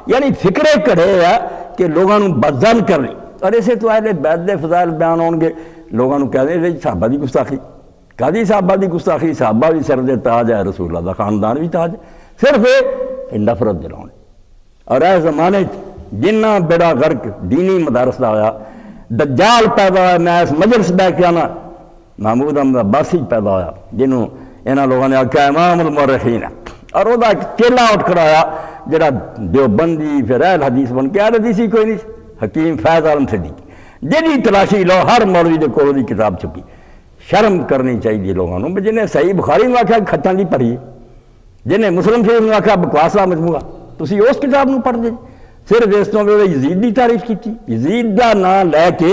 یعنی فکرے کڑے ہے کہ لوگوں بدزن کرنی، اور اسے تو اہل بیت دے فضائل بیان ہون گے، لوگوں کہتے ہیں صحابہ دی گستاخی، کدی صحابہ دی گستاخی، صحابہ بھی سر دے تاج ہے، رسول اللہ دا خاندان بھی تاج ہے، صرف یہ نفرت دلاؤں۔ اور اے زمانے جنہ بیڑا غرق دینی مدارس دا ہویا، دجال پیدا ہوا، میں اس مجلس بہ کے آنا محمود احمد عباسی پیدا ہوا جنہوں انہاں لوگوں نے آکھا امام المؤرخین ہے، اور وہ ایک چیلا اٹھ کر آیا جڑا دیوبندی پھر اہل حدیث بن کے، اہل حدیثی کوئی نہیں، حکیم فیض عالم صدیق، جی تلاشی لو ہر مولوی دے کول دی کتاب چھپی۔ شرم کرنی چاہیے لوگوں نے، جنہیں صحیح بخاری میں آکھا کھٹاں دی پڑھی، جنہیں مسلم شریف میں آکھا بکواس دا مجموعہ، تسی اس کتاب نو پڑھ دے، صرف اس تو یزید دی تعریف کی، یزید دا نام لے کے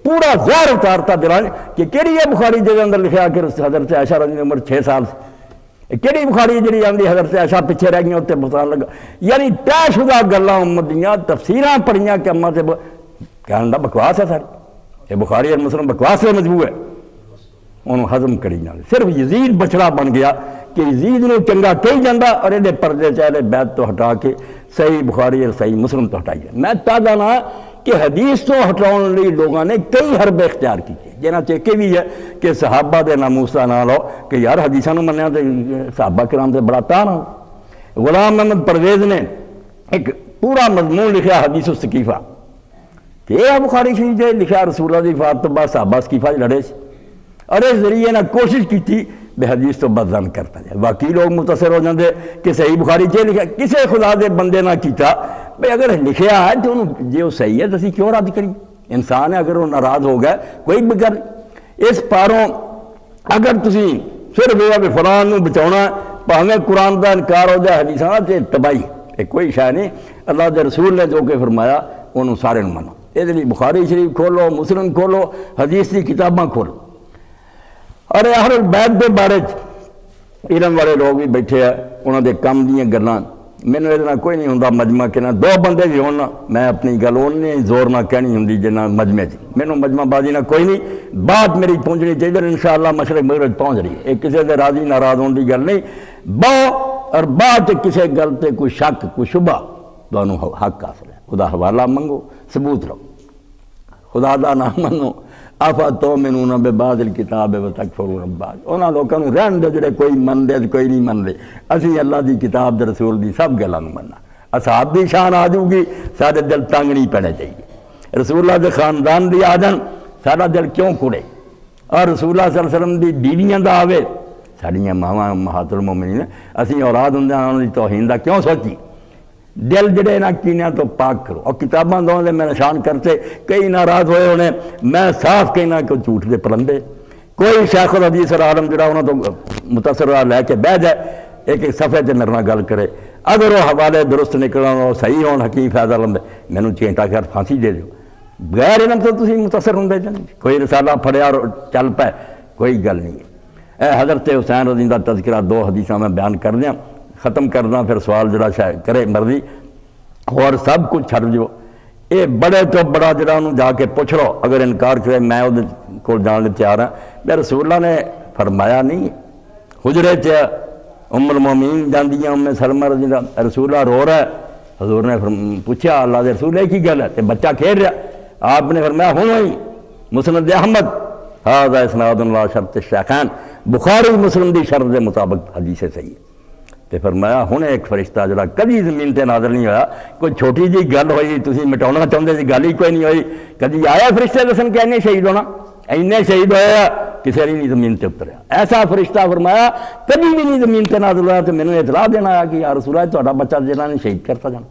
پورا زہر اتارتا دلان کہ کیڑی ہے بخاری جے اندر لکھا کہ حضرت عائشہ رضی اللہ عنہا عمر 6 سال سے، کیڑی بخاری جڑی آندی حضرت عائشہ پیچھے رہ گئیں تے بہتان لگا، یعنی طے شدہ گلاں امت دیاں تفسیراں پڑھیاں کہ اماں تے کہن دا بکواس ہے ساری، یہ بخاری اور مسلم بکواس سے مجبور ہے، انہوں ہضم کری نہ، صرف یزید بچڑا بن گیا کہ یزید نے چنگا کہی جاندہ اور یہ پردے چہلے بیت تو ہٹا کے صحیح بخاری اور صحیح مسلم تو ہٹائی جائے۔ میں تازہ نہ کہ حدیث تو ہٹاؤن لی لوگوں نے کئی حربے اختیار کی جنہاں چیکے بھی ہے کہ صحابہ دے ناموسہ نہ لو کہ یار حدیثاں نو منیا تے صحابہ کرام سے بڑا تانا۔ غلام محمد پرویز نے ایک پورا مضمون لکھا حدیث السقیفہ کہ یہ بخاری شریف جے لکھا رسول اللہ دی وفات تو بعد صحابہ سقیفہ لڑے سے، اور اس ذریعے نے کوشش کی تھی بے حدیث تو بدزن کرتا جائے۔ باقی لوگ متصر ہو جاندے کہ صحیح بخاری چے لکھا، کسے خدا دے بندے نہ کیتا بھئی اگر لکھیا ہے تو انہوں جے وہ صحیح ہے تو اسی کیوں رد کری، انسان ہے، اگر وہ ناراض ہو گئے کوئی بگر اس پاروں اگر تسی صرف یہ کہ فلان نو بچاؤنا پاہمیں قرآن دا انکار ہو جائے حدیثاں تے تباہی ہے، کوئی شے نہیں۔ اللہ دے رسول نے جو کہ فرمایا انہوں سارے نو منو، یہ لیے بخاری شریف کھولو، مسلم کھولو، حدیث دی کتاباں کھولو۔ اور اہل البیت دے بارے علم والے لوگ بھی بیٹھے ہیں، انہوں دے کم دیاں گلاں مینوں یہ کوئی نہیں ہوندا مجمع کے نہ دو بندے بھی ہونا، میں اپنی گل انہیں زور نہ کہنی ہوندی جنہ مجمع چ، مینوں مجمع بازی نہ کوئی نہیں، بات میری پہنچنی چاہیے، انشاءاللہ مشرق مغرب پہنچ رہی ہے، ایک کسی دے راضی ناراض ہونے کی گل نہیں، اور بات کسی گل تے کوئی شک کوئی شبہ دونوں حق حاصل ہے، خدا حوالہ منگو ثبوت رہو، خدا دا نام منو، افتؤمنون ببعض الکتاب وتکفرون ببعض، انہاں لوکاں نوں رہن دے جڑے کوئی من دے کوئی نہیں من دے، اسی اللہ دی کتاب دے رسول دی سب گلاں نوں مننا، اصحاب دی شان آ جاؤ گی سارے دل تنگ نہیں پینے چاہیے، رسول اللہ دے خاندان دی آ جان سارا دل کیوں کڑے، اور رسول اللہ صلی اللہ علیہ وسلم دی بیویاں دا آوے ساڈیاں ماواں امہات المومنین، اسی اولاد ہوندے انہاں دی توہین دا کیوں سوچی، دل جڑے نہ کینیاں تو پاک کرو، اور کتاباں دوں دے میں نشان کرتے کئی ناراض ہوئے انہیں، میں صاف کہنا کہ جھوٹ دے پرندے، کوئی شیخ الحدیث عالم جڑا انہوں تو متصر لے کے بہ جائے ایک ایک صفحے تے میرے نال گل کرے، اگر وہ حوالے درست نکلن وہ صحیح ہون حکیم فیض عالم دے مینوں چینٹا کر پھانسی دے دیو، غیر علم تو تسی متصر ہوندے جاندے، کوئی رسالہ پڑھیا اور چل پائے کوئی گل نہیں ہے۔ اے حضرت حسین رضی اللہ تذکرہ دو حدیثاں میں بیان کر دیا، ختم کرنا پھر سوال جڑا شاید کرے مرضی، اور سب کچھ چھڑ جو، اے بڑے تو بڑا جڑا انہوں جا کے پوچھ لو، اگر انکار کرے میں وہ کو جان لے تیار ہاں، میں رسول اللہ نے فرمایا نہیں، حجرے چ ام المومنین جاندیاں ام سلمہ رضی اللہ، رسول اللہ رو رہا ہے، حضور نے پوچھا اللہ دے رسول کی گل ہے، تے بچہ کھیل رہا، آپ نے فرمایا ہوں ہی مسند احمد ھذا اسناد لا شرط الشیخین، بخاری مسلم دی شرط دے مطابق حدیث صحیح ہے، تے فرمایا ہن ایک فرشتہ جڑا کبھی زمین تے نازل نہیں ہویا، کوئی چھوٹی جی گل ہوئی تسی مٹاؤنا چاہتے جی گل ہی کوئی نہیں ہوئی، کبھی آیا فرشتے دسن کہ اینے شہید ہونا، اینے شہید ہویا کسی نے نہیں زمین تے اتریا، ایسا فرشتہ فرمایا کبھی بھی نہیں زمین تے نازل ہوا، تو میں نے اطلاع دینا آیا کہ یا رسول اللہ تہاڈا بچہ جنہاں نے شہید کرتا جانا،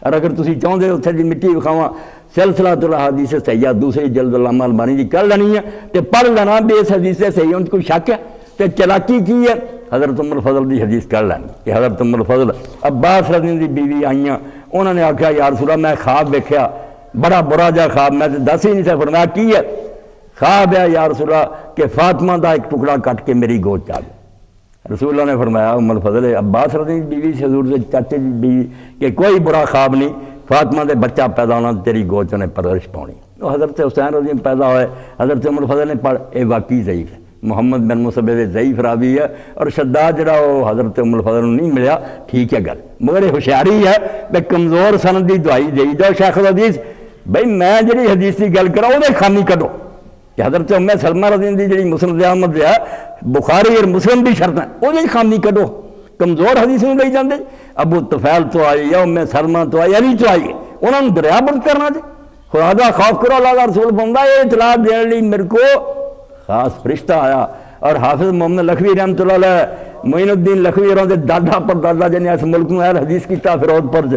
اور اگر تسی چاہتے اتنے دی مٹی وکھاواں سلسلہ الاحادیث صحیحہ دوسری جلد علامہ البانی دی کر لینی ہے، تے پڑھ لینا بھی اس حدیث سے صحیح ان کوئی شک ہے، تے چلاکی کی ہے، حضرت ام الفضل دی حدیث کر لینی کہ حضرت ام الفضل عباس رضی اللہ دی بیوی آئیاں، انہوں نے آکھا یا رسول اللہ میں خواب دیکھا بڑا برا جا خواب، میں دس ہی نہیں سے، فرمایا کی ہے خواب ہے یا رسول اللہ کہ فاطمہ دا ایک ٹکڑا کٹ کے میری گود چاہ گیا، رسول اللہ نے فرمایا ام الفضل عباس رضی اللہ دی بیوی سے حضور سے چاچے دی بیوی کہ کوئی برا خواب نہیں، فاطمہ دے بچہ پیدا ہونا تیری گود نے پرورش پاؤنی، حضرت حسین رضی اللہ پیدا ہوئے، حضرت ام الفضل نے پڑھ اے واقعی ضعیف ہے، محمد بن مصعب دے ضعیف راوی ہے، اور شداد جڑا وہ حضرت ام الفضل نہیں ملیا، ٹھیک ہے گل، مگر یہ ہوشیاری ہے کہ کمزور سند دی دعائی دئی جاؤ شیخ الحدیث، بھئی میں جڑی حدیث کی گل کرا وہ خامی کڈو کہ حضرت ام سلمہ رضی اللہ عنہا دی جڑی مسند احمد ہے بخاری اور مسلم دی شرط ہے وہ خامی کڈو، کمزور حدیث نہیں لئی جاندے، ابو طفیل تو آئی یا ام سلمہ تو آئی علی تو آئی، انہوں نے دریا بند کرنا دے، خدا دا خوف کرو، اللہ دا رسول بندہ یہ اطلاع دینے لی میرے کو خاص فرشتہ آیا، اور حافظ محمد لکھوی رحمۃ اللہ علیہ معین الدین لکھوی اور دے دادا پر دادا جنہیں اس ملک میں اہل حدیث کیتا فیروز پر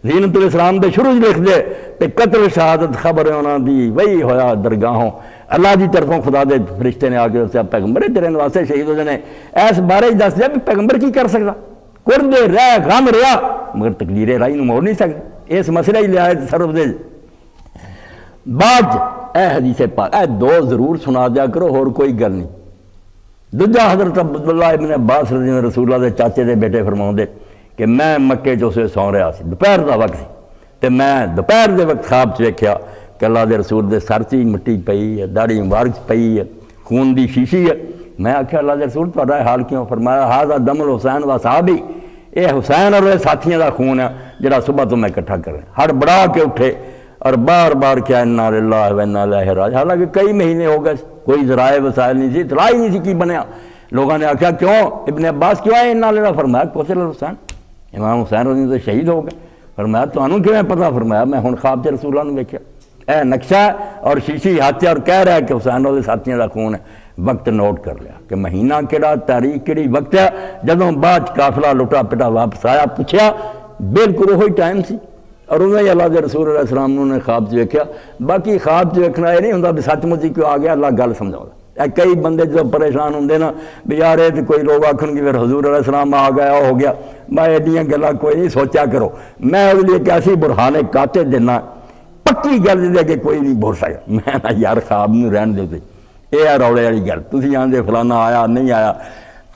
زینت الاسلام دے شروع لکھ دے تے قتل شہادت خبر انہاں دی وہی ہویا درگاہوں اللہ دی طرفوں خدا دے فرشتے نے آگے اسے پیغمبر تیرے واسطے شہید ہو جانے، اس بارے دس دیا کہ پیغمبر کی کر سکتا، قرب رہ غم رہا مگر تقدیر الہی نو موڑ نہیں سکتے، اس مسئلہ ہی لیا تصرف دے بعد اے حدیث پاک اے دو ضرور سنا دیا کرو اور کوئی گل نہیں۔ دوجا حضرت عبداللہ ابن عباس رضی اللہ رسول اللہ دے چاچے دے بیٹے فرماؤں دے کہ میں مکے چ اسے سو رہا سی، دوپہر دا وقت سی تے میں دوپہر دے وقت خواب چ ویکھیا کہ اللہ دے رسول دے سر چ مٹی پئی ہے، داڑھی مبارک پئی ہے، خون دی شیشی ہے، میں آکھیا اللہ دے رسول تہاڈا حال کیوں؟ فرمایا ھذا دم الحسین و صحابی، اے حسین اور ساتھیاں دا خون ہے جڑا صبح تو میں اکٹھا کر رہا، ہڑ بڑا کے اٹھے اور بار بار کیا انا للہ و انا الیہ راجعون، حالانکہ کئی مہینے ہو گئے کوئی ذرائع وسائل نہیں سی، اطلاع ہی نہیں سی کی بنیا، لوگوں نے آکھا کیوں ابن عباس کیوں آئے انا للہ؟ فرمایا قتل الحسین، امام حسین رضی اللہ عنہ شہید ہو گئے، فرمایا تانوں کیوں پتہ؟ فرمایا میں ہن خواب چ رسول اللہ نے ویکھیا، اے نقشہ اور شیشی ہاتھ اور کہہ رہا ہے کہ حسین اور ساتھیاں دا خون ہے، وقت نوٹ کر لیا کہ مہینہ کیڑا، تاریخ کیڑی، وقت ہے، جدوں بعد قافلہ لٹا پٹا واپس آیا، پوچھا بالکل وہی ٹائم سی، اور انہوں نے اللہ کے رسول علیہ السلام نے خواب چ ویکھیا۔ باقی خواب چ ویکھنا یہ نہیں ہوندا بھی سچ مچ ہی کیوں آ گیا، اللہ گل سمجھاؤں، کئی بندے جو پریشان ہوندے نا بھی یار یہ کوئی لوگ آکھن گے پھر حضور علیہ السلام آ گیا ہو گیا، میں ایڈیاں گلاں کوئی نہیں سوچا کرو، میں اس لیے ایک ایسی برہان قاطع دینا پکی گل دے کہ کوئی نہیں بول سکتا، میں نا یار خواب نہیں رہن دے یہ ہے روڑے والی گل، تسی آندے فلانا آیا نہیں آیا،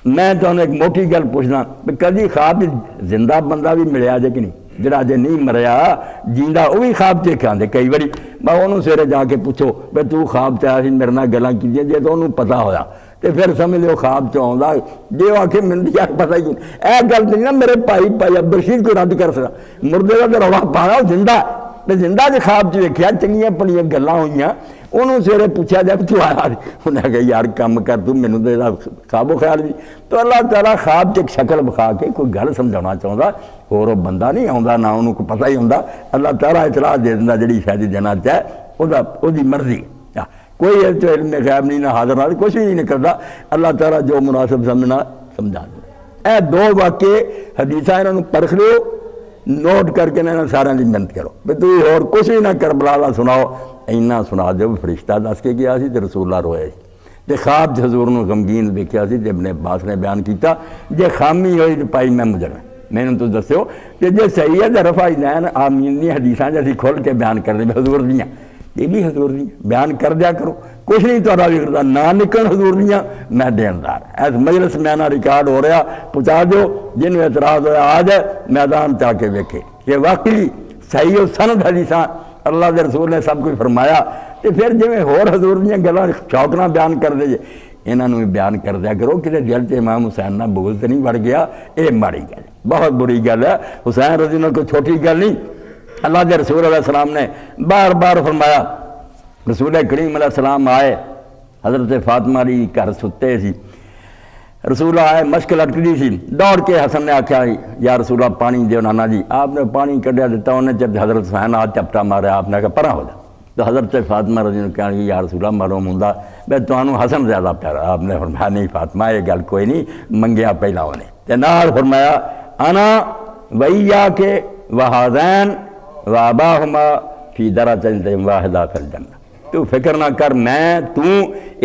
میں تمہیں ایک موٹی گل پوچھنا بھی کدی خواب زندہ بندہ بھی ملیا جے کہ نہیں؟ جڑا جے نہیں مریا جیندا وہ بھی خواب چ کھاندے کئی باری، میں انہوں سویرے جا کے پوچھو بھئی تو خواب چ آیا سی میرے نال گلاں کیتیاں، جے تو انہوں پتہ ہویا تے پھر سمجھ لو خواب چ آوندا جے وہ آکھے مینوں یار پتہ ہی نہیں، اے گل نہیں نا میرے بھائی عبدالرشید کو رد کر سکدا، مردے دا تے رولا پانا وہ زندہ ہے، زندہ جے خواب چ ویکھیا چنگیاں پڑیاں گلاں ہوئیاں، انہوں سویرے پوچھا جب تو آیا، انہیں کہا یار کم کر تو مینوں تے خواب و خیال بھی، تو اللہ تعالیٰ خواب چ ایک شکل بکھا کے کوئی گل سمجھانا چاہتا، اور وہ بندہ نہیں آتا نہ انہوں کو پتہ ہی ہوندا، اللہ تعالیٰ اطلاع دے دیندا جڑی شاید دینا چاہے وہ دی مرضی، کوئی علم غیب نہیں، نہ حاضر نہ کچھ بھی نہیں کرتا، اللہ تعالیٰ جو مناسب سمجھنا سمجھا دے۔ اے دو واقعے حدیثاں انہوں نے پرکھ لو، نوٹ کر کے انہوں سارے کی محنت کرو، بھی تو اور کچھ بھی نہ کربلا دا سناؤ، اینا سنا دے فرشتہ دس کے گیا سی تے رسول اللہ روئے سی تے خواب حضور نے غمگین ویکھیا سی تے ابن عباس نے بیان کیتا جے خامی ہوئی تے پائی میں مجرم، میں نے تو دسو کہ جے صحیح ہے تے رفع دین آمین دی حدیثاں جیسی کھول کے بیان کر دے حضور دیاں، یہ بھی حضور دیاں بیان کر دیا کرو، کچھ نہیں تو بگڑتا، نہ نکل حضور دیاں، میں دیندار، ایس مجلس میں نہ ریکارڈ ہو رہا پہنچا دو، جن اعتراض ہویا آ جائے میدان چاہ کے ویکھے کہ واقعی صحیح و سند حدیثاں اللہ دے رسول نے سب کچھ فرمایا، تو پھر جی ہور حضور دیاں گلاں چوکنا بیان کر دے جے انہاں نوں بھی بیان کر دیا کرو کہ دل تے امام حسین نہ بغض تے نہیں بڑھ گیا، یہ ماڑی گل بہت بری گل ہے، حسین رضی اللہ کوئی چھوٹی گل نہیں، اللہ دے رسول علیہ السلام نے بار بار فرمایا، رسول کریم علیہ السلام آئے، حضرت فاطمہ علی گھر ستے سی، رسول آئے مشک لٹکتی سی، دوڑ کے حسن نے آکھیا یا رسول اللہ پانی دیو نانا جی، آپ نے پانی کڈیا دیتا، انہیں جب حضرت حسین آج چپٹا مارا، آپ نے کہا پرا ہو جا، تو حضرت فاطمہ رضی اللہ کہنے یا رسول اللہ معلوم ہوندا بے تانوں حسن زیادہ پیارا، آپ نے فرمایا نہیں فاطمہ یہ گل کوئی نہیں، منگیا پہلا ہونے تے نال فرمایا انا ویاک وہذین واباہما فی درجۃ واحدہ فی الجنہ، تو فکر نہ کر میں تو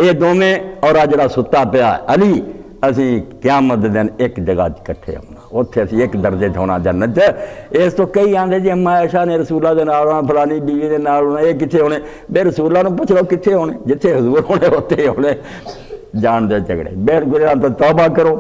اے دوویں اور جڑا ستا پیا علی اسی قیامت دن ایک جگہ کٹھے ہونا، اتنے اسی ایک درجے ہونا جنت، اس تو کئی آندے جی اما عائشہ نے رسول اللہ دے نال ہونا، فلانی بیوی دے نال ہونا، یہ کتنے ہونے، بے رسول اللہ نے پوچھ لو کتنے ہونے، جتنے حضور ہونے ہوتے ہونے، جان دے جھگڑے، بے گزرا تو توبہ کرو،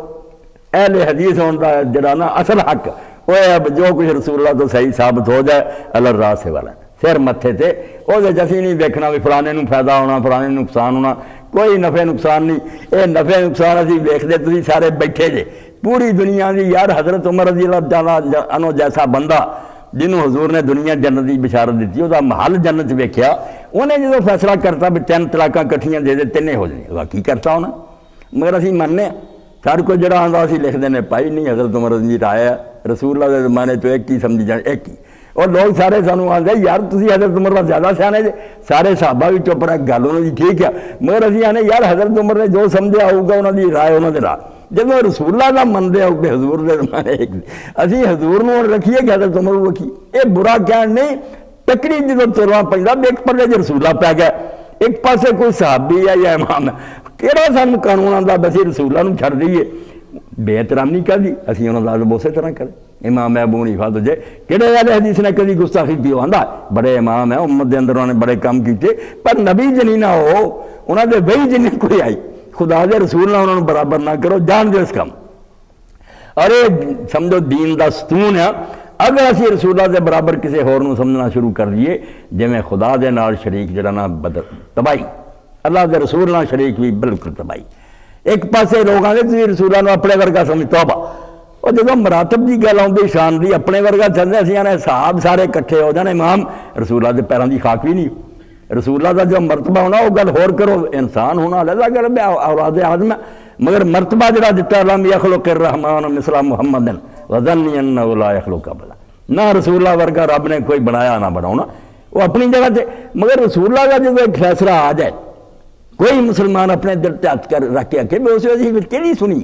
اہل حدیث ہونا جڑا نا اصل حق وہ اب جو کچھ رسول اللہ تو صحیح ثابت ہو جائے اللہ راہ سے والا سر متھے تے وہ جیسی نہیں دیکھنا بھی فلانے نو فائدہ ہونا فلانے نقصان ہونا، کوئی نفع نقصان نہیں. یہ نفع نقصان اسی ویکھدے تسی سارے بیٹھے جے پوری دنیا دی. یار حضرت عمر رضی اللہ تعالیٰ عنہ جیسا بندہ جنہوں حضور نے دنیا جنت کی بشارت دیتی وہ محل جنت ویکھیا, انہیں جدو فیصلہ کرتا بھی 3 طلاقاں کٹھیاں دے دے 3 ہو جائیں واقعی کرتا ہونا. مگر اسی مننے سر کو جڑا آندا اسی لکھ دینے پائی نہیں حضرت عمر رضی اللہ آیا رسول اللہ کے زمانے تو ایک ہی سمجھی جان ایک ہی. اور لوگ سارے سانوں آندے یار تسی حضرت عمر کا زیادہ سیانے جے, سارے صحابہ بھی چپ رہے گل انہوں دی ٹھیک ہے, مگر اسی آنے یار حضرت عمر نے جو سمجھا ہوگا انہوں دی رائے انہوں دے راہ. جب رسول اللہ کا منتے ہو کہ حضور دے زمانے ایک اسی حضور نو رکھیے کہ حضرت عمر کو رکھیے. یہ برا کہن نہیں, ٹکری جدو ترنا پہنتا ایک پلے جو رسول اللہ پی گیا ایک پاسے کوئی صحابی ہے یا امام ہے, کہڑا سانو قانون آتا بس رسول اللہ چھڑ دئیے بے احترامی کر دی اسی انہوں نے اسی طرح کریں. امام ابو حنیفہ تو جے کہڑے والے حدیث نے کبھی گستاخی کی آندا بڑے امام ہیں امت دے اندر انہوں نے بڑے کام کیتے پر نبی جنی نہ ہو انہوں نے وہی جنی کوئی آئی خدا دے رسول نہ انہوں نے برابر نہ کرو جان دے اس کام. ارے سمجھو دین دا ستون ہے اگر اسی رسول اللہ دے برابر کسی ہور نو سمجھنا شروع کر دیے جی میں خدا دے نال شریک جڑا نا تباہی, اللہ دے رسول نال شریک بھی بالکل تباہی. ایک پاسے لوگ آتے تھی رسول اللہ اپنے ورگا سمجھ توبہ, اور جب مراتب کی گل آتی شان دی اپنے ورگا چلتے اسی آنے صحاب سارے کٹھے ہو جانے امام رسول اللہ دے پیروں کی خاک بھی نہیں. رسول اللہ کا جو مرتبہ ہونا وہ گل ہور کرو انسان ہونا علیحدہ گل اولاد آدم ہے, مگر مرتبہ جڑا دیتا لم یخلق الرحمن مثل محمد وظنی انہ لا یخلق ابدا, نہ رسول اللہ ورگا رب نے کوئی بنایا نہ بناؤنا وہ اپنی جگہ تے. مگر رسول اللہ کا جب ایک فیصلہ آ جائے کوئی مسلمان اپنے دل تے ہاتھ کر رکھ کے آکے اس وجہ کیڑی سنی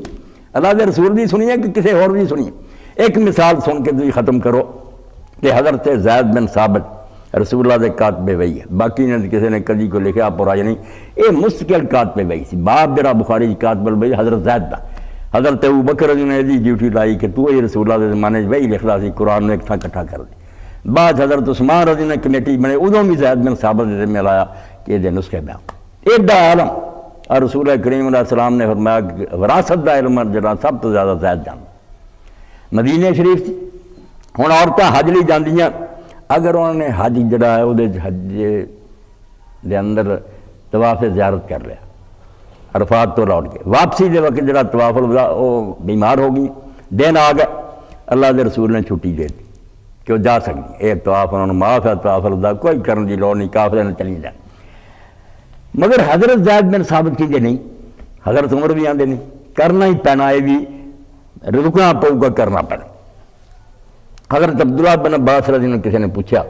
اللہ دے رسول دی سنی ہے کہ کسی اور دی سنی. ایک مثال سن کے تھی ختم کرو کہ حضرت زید بن ثابت رسول اللہ دے کاتب وحی ہے, باقی نے کسی نے کدی کو لکھا پرایا نہیں, یہ مستقل کاتب وحی سی. باپ جڑا بخاری دی کاتب الوحی حضرت زید دا, حضرت ابو بکر نے دی ڈیوٹی لائی کہ تو یہ رسول اللہ دے زمانے وحی لکھدا سی قرآن نے ایک تھا کٹھا کر دی. بعد حضرت عثمان رضی نے کمیٹی بنے ادوں بھی زید بن ثابت دے میں لایا کہ یہ نسخے بیان ایڈا عالم. اور رسول کریم علیہ السلام نے فرمایا کہ وراثت دا علم جڑا سب تو زیادہ زید جان مدینہ شریف تھی. ہوں عورتیں حج لی جاندیاں اگر انہوں نے حج جڑا ہے وہ حج دے اندر طواف زیارت کر لیا عرفات تو لوٹ کے واپسی دے وقت جڑا طواف الوداع وہ بیمار ہو گئی دن آ گئے اللہ دے رسول نے چھٹی دے دی کہ وہ جا سکتی ایک طواف انہوں نے معاف ہے طواف الوداع کوئی کرن دی لوڑ نہیں قافلے نے چلی جائے. مگر حضرت زید بن ثابت کیجئے نہیں, حضرت عمر بھی آندے نہیں کرنا ہی پینا ہے بھی رکنا پڑے گا کرنا پڑے. حضرت عبداللہ بن عباس رضی اللہ عنہ کسی نے پوچھا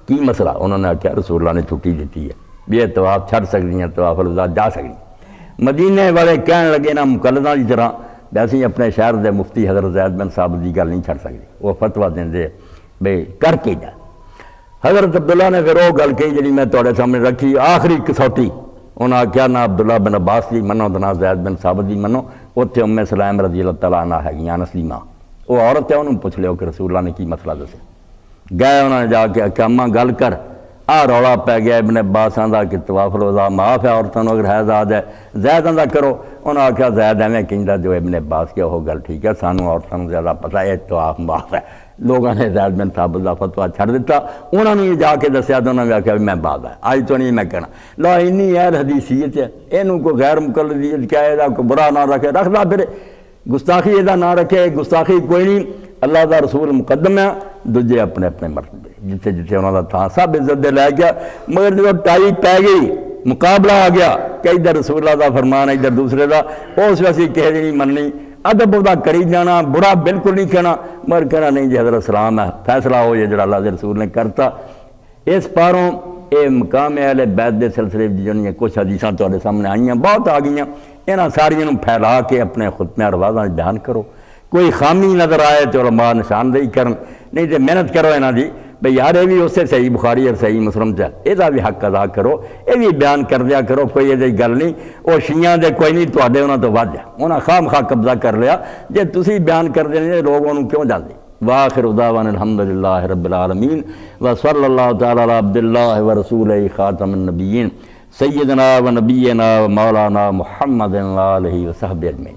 کی مسئلہ, انہوں نے کہا رسول اللہ نے چھٹی دیتی ہے بھی یہ طواف چھڑ سکتی ہیں طواف الوداع جا سکتی. مدینے والے کہنے لگے نا مقلداں کی طرح ویسے اپنے شہر دے مفتی حضرت زید بن ثابت کی گل نہیں چھڑ سکتی, وہ فتویٰ دیں بھئی کر کے جا. حضرت عبداللہ نے پھر وہ گل کہی جی میں تھوڑے سامنے رکھی آخری کسوٹی, انہاں کیا نہ عبداللہ بن عباس دی منو تو نہ زید بن ثابت دی منو, اتنے ام سلیم رضی اللہ تعالیٰ عنہ ہے انس دی ماں, وہ عورت ہے انہوں نے پوچھ لیا کہ رسول اللہ نے کی مسئلہ دسے. گئے انہوں نے جا کے کہ اماں گل کر آ رولا پی گیا ابن عباس آندا کہ طواف الوداع معاف ہے عورتوں اگر حیض آ جائے, زید آندا کرو, انہوں نے آخیا زید ایویں کہندا جو ابن عباس کیا وہ گل ٹھیک ہے سانوں عورتوں زیادہ پتہ ہے طواف معاف ہے. لوگوں نے زید بن ثابت دا فتویٰ چھڑ دیتا, انہوں نے جا کے دسیا تو انہوں نے آخیا میں بعد ہے آج تو نہیں میں کہنا لا اینی اہل حدیثیت ہے اینوں کو غیر مقلدیت کیا ہے کو برا نہ رکھے رکھدا پھر گستاخی یہ نہ رکھے گستاخی کوئی نہیں. اللہ دا رسول مقدم ہے دوجے اپنے اپنے مرتبے جتھے جتھے انہوں دا تھا سب عزت دے لے گیا. مگر جب ٹائی پی گئی مقابلہ آ گیا کہ ادھر رسول اللہ دا فرمان ادھر دوسرے دا, اس ویسے کہے نہیں مننی ادب ادا کری جانا برا بالکل نہیں کہنا, مگر کہنا نہیں جی حضرت سلام ہے فیصلہ ہو یہ جڑا اللہ دے رسول نے کرتا. اس پاروں اے مقام اہل بیت دے سلسلے جنہیں کچھ حدیثاں تھوڑے سامنے آئیاں بہت آ گئیاں, انہاں ساریاں پھیلا کے اپنے خطبے الفاظاں بیان کرو. کوئی خامی نظر آئے تو علماء نشاندہی کرن, نہیں تو محنت کرو انہاں دی بھئی یار یہ بھی اس سے صحیح بخاری اور صحیح مسلم سے یہ بھی حق ادا کرو, یہ بھی بیان کر دیا کرو. کوئی یہ گل نہیں وہ شیعہ دے کوئی نہیں تواڈے انہاں تو ود ہے, انہاں خام خواہ قبضہ کر لیا جے تسی بیان کر دینے لوگ انہوں کیوں جاندے. واخر دعوانا الحمدللہ رب العالمین وصلی اللہ تعالی علی عبداللہ ورسولہ خاتم النبیین سیدنا و نبینا و مولانا محمد و آلہ و صحبہ اجمعین.